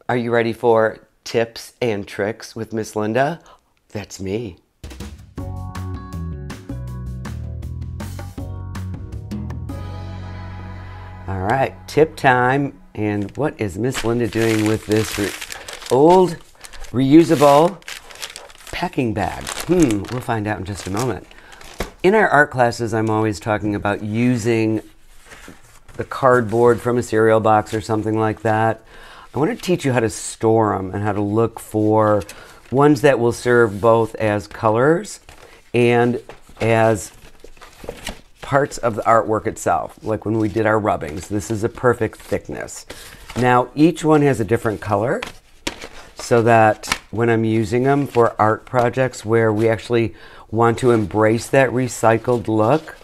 Are you ready for tips and tricks with Miss Linda? That's me. All right, tip time. And what is Miss Linda doing with this old reusable packing bag? We'll find out in just a moment. In our art classes, I'm always talking about using the cardboard from a cereal box or something like that. I want to teach you how to store them and how to look for ones that will serve both as colors and as parts of the artwork itself. Like when we did our rubbings, this is a perfect thickness. Now, each one has a different color so that when I'm using them for art projects where we actually want to embrace that recycled look,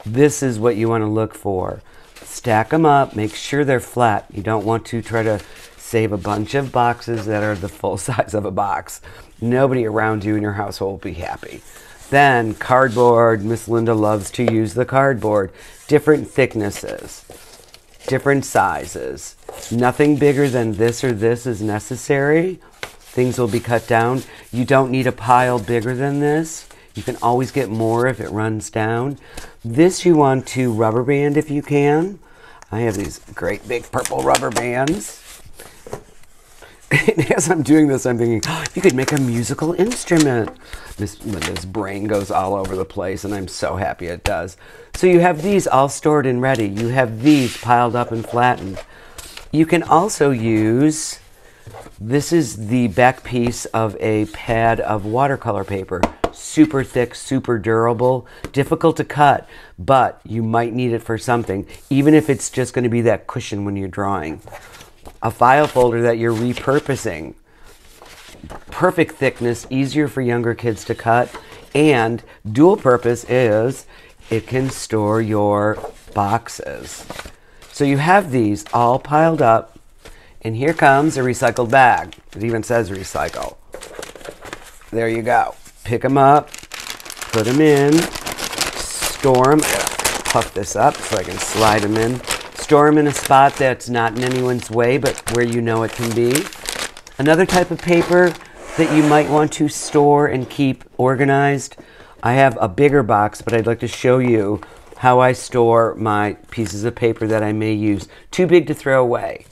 this is what you want to look for. Stack them up, make sure they're flat. You don't want to try to save a bunch of boxes that are the full size of a box. Nobody around you in your household will be happy. Then cardboard, Miss Linda loves to use the cardboard. Different thicknesses, different sizes. Nothing bigger than this or this is necessary. Things will be cut down. You don't need a pile bigger than this. You can always get more if it runs down. This you want to rubber band if you can. I have these great big purple rubber bands. And as I'm doing this, I'm thinking, oh, you could make a musical instrument. Miss Linda's brain goes all over the place, and I'm so happy it does. So you have these all stored and ready. You have these piled up and flattened. You can also use, this is the back piece of a pad of watercolor paper. Super thick, super durable, difficult to cut, but you might need it for something, even if it's just going to be that cushion when you're drawing. A file folder that you're repurposing. Perfect thickness, easier for younger kids to cut, and dual purpose is it can store your boxes. So you have these all piled up, and here comes a recycled bag. It even says recycle. There you go. Pick them up, put them in, store them. I gotta puff this up so I can slide them in. Store them in a spot that's not in anyone's way, but where you know it can be. Another type of paper that you might want to store and keep organized. I have a bigger box, but I'd like to show you how I store my pieces of paper that I may use. Too big to throw away.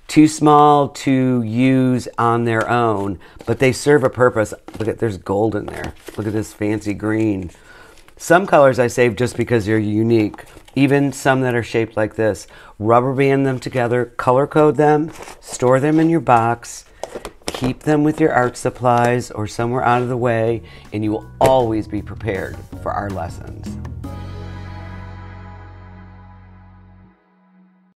Too small to use on their own, but they serve a purpose. Look at, there's gold in there. Look at this fancy green. Some colors I save just because they're unique. Even some that are shaped like this. Rubber band them together, color code them, store them in your box, keep them with your art supplies or somewhere out of the way, and you will always be prepared for our lessons.